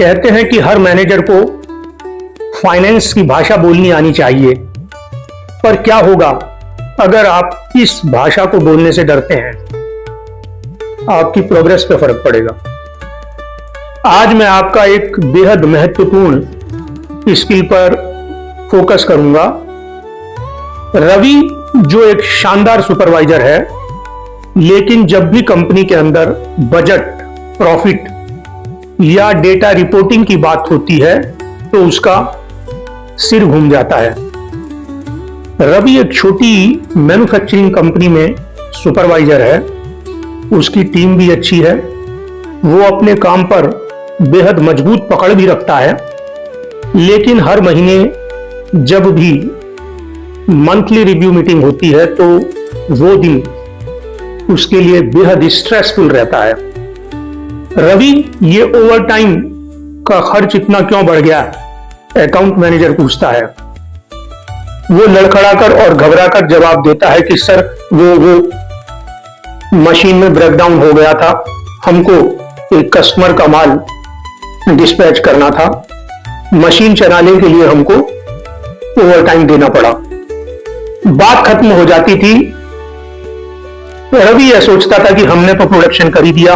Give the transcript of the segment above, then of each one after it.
कहते हैं कि हर मैनेजर को फाइनेंस की भाषा बोलनी आनी चाहिए, पर क्या होगा अगर आप इस भाषा को बोलने से डरते हैं? आपकी प्रोग्रेस पे फर्क पड़ेगा। आज मैं आपका एक बेहद महत्वपूर्ण स्किल पर फोकस करूंगा। रवि जो एक शानदार सुपरवाइजर है, लेकिन जब भी कंपनी के अंदर बजट, प्रॉफिट या डेटा रिपोर्टिंग की बात होती है तो उसका सिर घूम जाता है। रवि एक छोटी मैन्युफैक्चरिंग कंपनी में सुपरवाइजर है, उसकी टीम भी अच्छी है, वो अपने काम पर बेहद मजबूत पकड़ भी रखता है, लेकिन हर महीने जब भी मंथली रिव्यू मीटिंग होती है तो वो दिन उसके लिए बेहद स्ट्रेसफुल रहता है। रवि, ये ओवर टाइम का खर्च इतना क्यों बढ़ गया? अकाउंट मैनेजर पूछता है। वो लड़खड़ाकर और घबराकर जवाब देता है कि सर, वो मशीन में ब्रेकडाउन हो गया था, हमको एक कस्टमर का माल डिस्पैच करना था, मशीन चलाने के लिए हमको ओवर टाइम देना पड़ा। बात खत्म हो जाती थी। रवि यह सोचता था कि हमने तो प्रोडक्शन कर ही दिया,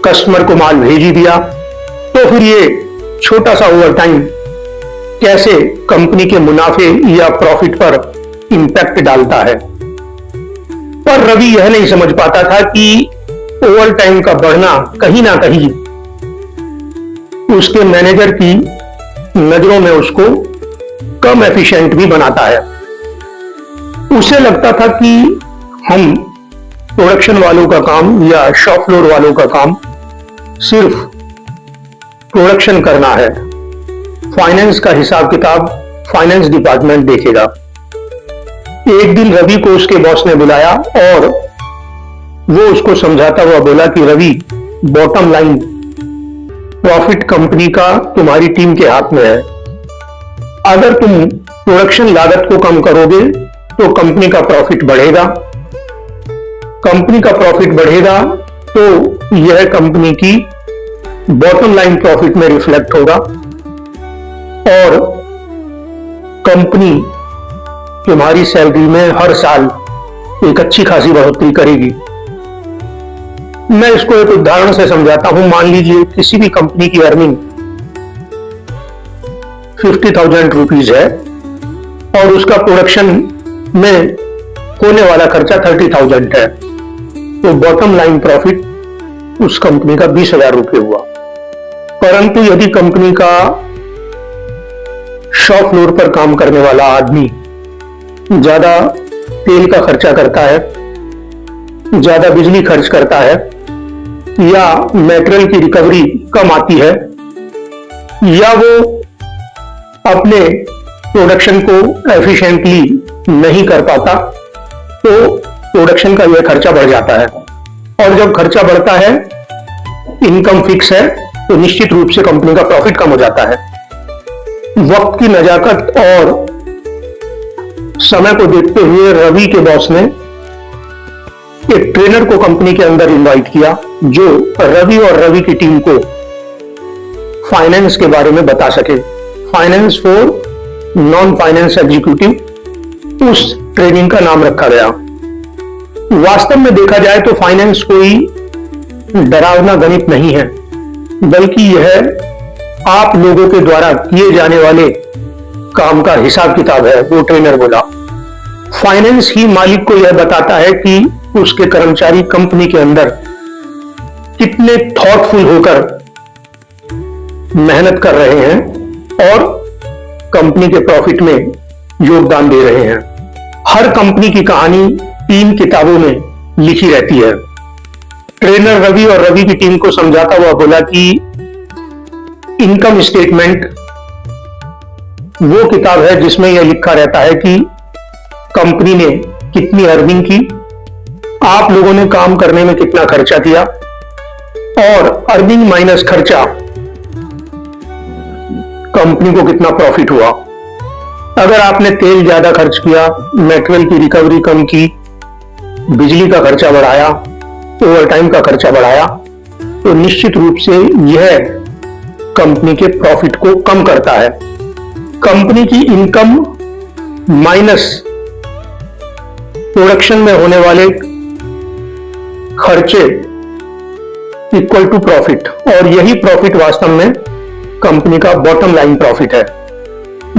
कस्टमर को माल भेज ही दिया, तो फिर ये छोटा सा ओवर टाइम कैसे कंपनी के मुनाफे या प्रॉफिट पर इंपैक्ट डालता है। पर रवि यह नहीं समझ पाता था कि ओवर टाइम का बढ़ना कहीं ना कहीं उसके मैनेजर की नजरों में उसको कम एफिशिएंट भी बनाता है। उसे लगता था कि हम प्रोडक्शन वालों का काम या शॉप फ्लोर वालों का काम सिर्फ प्रोडक्शन करना है, फाइनेंस का हिसाब किताब फाइनेंस डिपार्टमेंट देखेगा। एक दिन रवि को उसके बॉस ने बुलाया और वो उसको समझाता हुआ बोला कि Ravi, bottom line profit company का तुम्हारी टीम के हाथ में है। अगर तुम प्रोडक्शन लागत को कम करोगे तो कंपनी का प्रॉफिट बढ़ेगा, कंपनी का प्रॉफिट बढ़ेगा तो यह कंपनी की बॉटम लाइन प्रॉफिट में रिफ्लेक्ट होगा और कंपनी तुम्हारी सैलरी में हर साल एक अच्छी खासी बढ़ोतरी करेगी। मैं इसको एक उदाहरण से समझाता हूं। मान लीजिए किसी भी कंपनी की अर्निंग 50,000 रुपीज है और उसका प्रोडक्शन में होने वाला खर्चा 30,000 है, तो बॉटम लाइन प्रॉफिट उस कंपनी का 20,000 रुपये हुआ। परंतु यदि कंपनी का शॉप फ्लोर पर काम करने वाला आदमी ज्यादा तेल का खर्चा करता है, ज्यादा बिजली खर्च करता है या मटेरियल की रिकवरी कम आती है या वो अपने प्रोडक्शन को एफिशिएंटली नहीं कर पाता, तो प्रोडक्शन का यह खर्चा बढ़ जाता है। और जब खर्चा बढ़ता है, इनकम फिक्स है, तो निश्चित रूप से कंपनी का प्रॉफिट कम हो जाता है। वक्त की नजाकत और समय को देखते हुए रवि के बॉस ने एक ट्रेनर को कंपनी के अंदर इनवाइट किया जो रवि और रवि की टीम को फाइनेंस के बारे में बता सके। Finance for non finance executive उस ट्रेनिंग का नाम रखा गया। वास्तव में देखा जाए तो फाइनेंस कोई डरावना गणित नहीं है, बल्कि यह आप लोगों के द्वारा किए जाने वाले काम का हिसाब किताब है, वो ट्रेनर बोला। फाइनेंस ही मालिक को यह बताता है कि उसके कर्मचारी कंपनी के अंदर कितने थॉटफुल होकर मेहनत कर रहे हैं और कंपनी के प्रॉफिट में योगदान दे रहे हैं। हर कंपनी की कहानी 3 किताबों में लिखी रहती है। ट्रेनर रवि और रवि की टीम को समझाता हुआ बोला कि इनकम स्टेटमेंट वो किताब है जिसमें यह लिखा रहता है कि कंपनी ने कितनी अर्निंग की, आप लोगों ने काम करने में कितना खर्चा किया और अर्निंग माइनस खर्चा कंपनी को कितना प्रॉफिट हुआ। अगर आपने तेल ज्यादा खर्च किया, मटेरियल की रिकवरी कम की, बिजली का खर्चा बढ़ाया, ओवरटाइम का खर्चा बढ़ाया, तो निश्चित रूप से यह कंपनी के प्रॉफिट को कम करता है। कंपनी की इनकम माइनस प्रोडक्शन में होने वाले खर्चे इक्वल टू प्रॉफिट, और यही प्रॉफिट वास्तव में कंपनी का बॉटम लाइन प्रॉफिट है।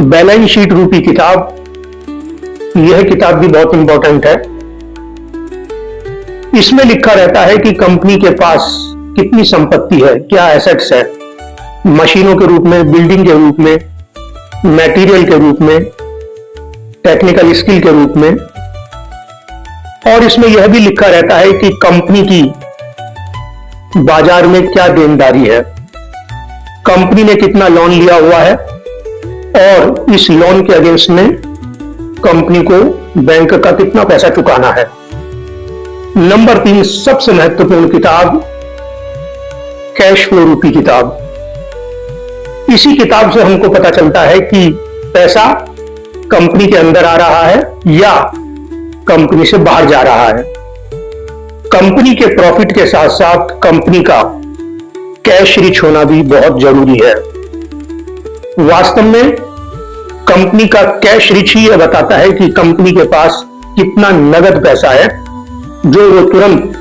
बैलेंस शीट रूपी किताब, यह किताब भी बहुत इंपॉर्टेंट है। इसमें लिखा रहता है कि कंपनी के पास कितनी संपत्ति है, क्या एसेट्स है, मशीनों के रूप में, बिल्डिंग के रूप में, मटेरियल के रूप में, टेक्निकल स्किल के रूप में। और इसमें यह भी लिखा रहता है कि कंपनी की बाजार में क्या देनदारी है, कंपनी ने कितना लोन लिया हुआ है और इस लोन के अगेंस्ट में कंपनी को बैंक का कितना पैसा चुकाना है। नंबर 3 सबसे महत्वपूर्ण किताब, कैश फ्लो रूपी किताब। इसी किताब से हमको पता चलता है कि पैसा कंपनी के अंदर आ रहा है या कंपनी से बाहर जा रहा है। कंपनी के प्रॉफिट के साथ साथ कंपनी का कैश रिच होना भी बहुत जरूरी है। वास्तव में कंपनी का कैश रिच ही यह बताता है कि कंपनी के पास कितना नगद पैसा है जो वो तुरंत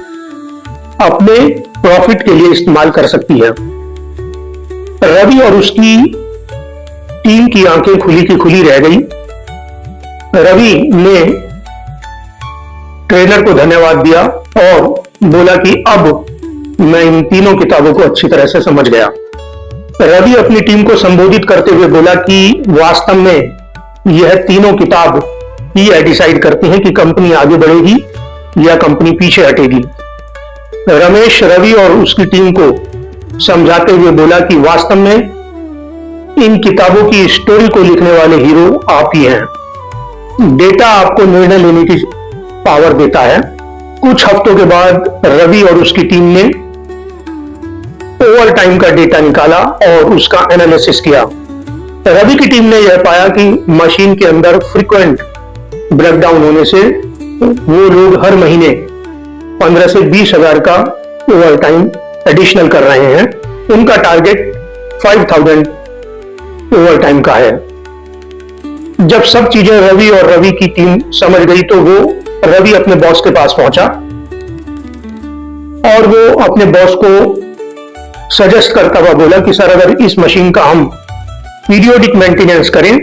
अपने प्रॉफिट के लिए इस्तेमाल कर सकती है। रवि और उसकी टीम की आंखें खुली की खुली रह गई। रवि ने ट्रेनर को धन्यवाद दिया और बोला कि अब मैं इन तीनों किताबों को अच्छी तरह से समझ गया। रवि अपनी टीम को संबोधित करते हुए बोला कि वास्तव में यह तीनों किताब ही डिसाइड करती हैं कि कंपनी आगे बढ़ेगी या कंपनी पीछे हटेगी। रमेश रवि और उसकी टीम को समझाते हुए बोला कि वास्तव में इन किताबों की स्टोरी को लिखने वाले हीरो आप ही हैं। डेटा आपको निर्णय लेने की पावर देता है। कुछ हफ्तों के बाद रवि और उसकी टीम ने ओवर टाइम का डेटा निकाला और उसका एनालिसिस किया। रवि की टीम ने यह पाया कि मशीन के अंदर फ्रीक्वेंट ब्रेकडाउन होने से वो लोग हर महीने 15 से 20 हजार का ओवर टाइम एडिशनल कर रहे हैं। उनका टारगेट 5000 ओवर टाइम का है। जब सब चीजें रवि और रवि की टीम समझ गई तो वो रवि अपने बॉस के पास पहुंचा और वो अपने बॉस को सजेस्ट करता हुआ बोला कि सर, अगर इस मशीन का हम पीरियोडिक मेंटेनेंस करें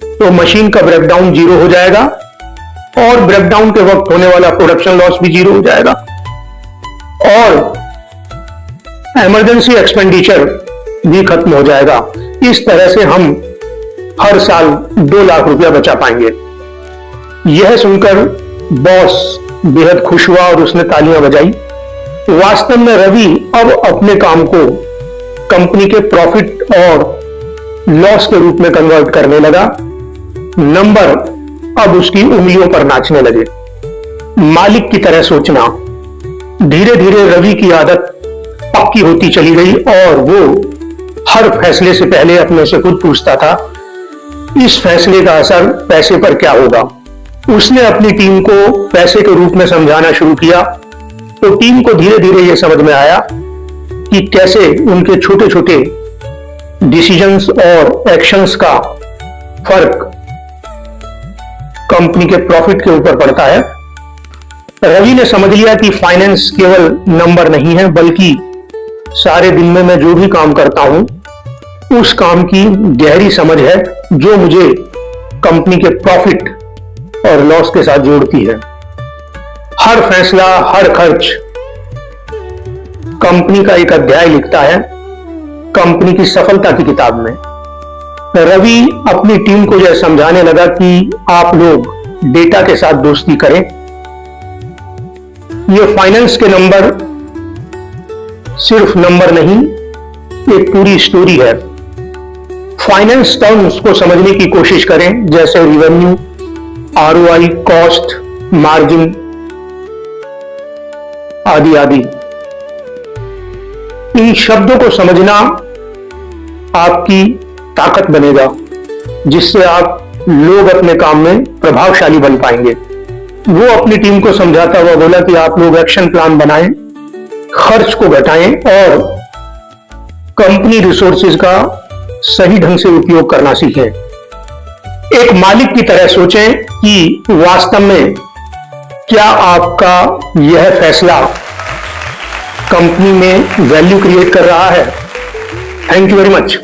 तो मशीन का ब्रेकडाउन 0 हो जाएगा और ब्रेकडाउन के वक्त होने वाला प्रोडक्शन लॉस भी 0 हो जाएगा और इमरजेंसी एक्सपेंडिचर भी खत्म हो जाएगा। इस तरह से हम हर साल 2 लाख रुपया बचा पाएंगे। यह सुनकर बॉस बेहद खुश हुआ और उसने तालियां बजाई। वास्तव में रवि अब अपने काम को कंपनी के प्रॉफिट और लॉस के रूप में कन्वर्ट करने लगा। नंबर अब उसकी उंगलियों पर नाचने लगे। मालिक की तरह सोचना। धीरे धीरे रवि की आदत पक्की होती चली गई और वो हर फैसले से पहले अपने से खुद पूछता था, इस फैसले का असर पैसे पर क्या होगा। उसने अपनी टीम को पैसे के रूप में समझाना शुरू किया तो टीम को धीरे धीरे यह समझ में आया कि कैसे उनके छोटे छोटे डिसीजंस और एक्शंस का फर्क कंपनी के प्रॉफिट के ऊपर पड़ता है। रवि ने समझ लिया कि फाइनेंस केवल नंबर नहीं है, बल्कि सारे दिन में मैं जो भी काम करता हूं उस काम की गहरी समझ है जो मुझे कंपनी के प्रॉफिट और लॉस के साथ जोड़ती है। हर फैसला, हर खर्च कंपनी का एक अध्याय लिखता है कंपनी की सफलता की किताब में। रवि अपनी टीम को यह समझाने लगा कि आप लोग डेटा के साथ दोस्ती करें। ये फाइनेंस के नंबर सिर्फ नंबर नहीं, एक पूरी स्टोरी है। फाइनेंस टर्म्स को समझने की कोशिश करें, जैसे रिवेन्यू, आरओआई, कॉस्ट, मार्जिन आदि आदि। इन शब्दों को समझना आपकी ताकत बनेगा, जिससे आप लोग अपने काम में प्रभावशाली बन पाएंगे। वो अपनी टीम को समझाता हुआ बोला कि आप लोग एक्शन प्लान बनाएं, खर्च को घटाएं और कंपनी रिसोर्सेज का सही ढंग से उपयोग करना सीखें। एक मालिक की तरह सोचें कि वास्तव में क्या आपका यह फैसला कंपनी में वैल्यू क्रिएट कर रहा है। Thank you very much.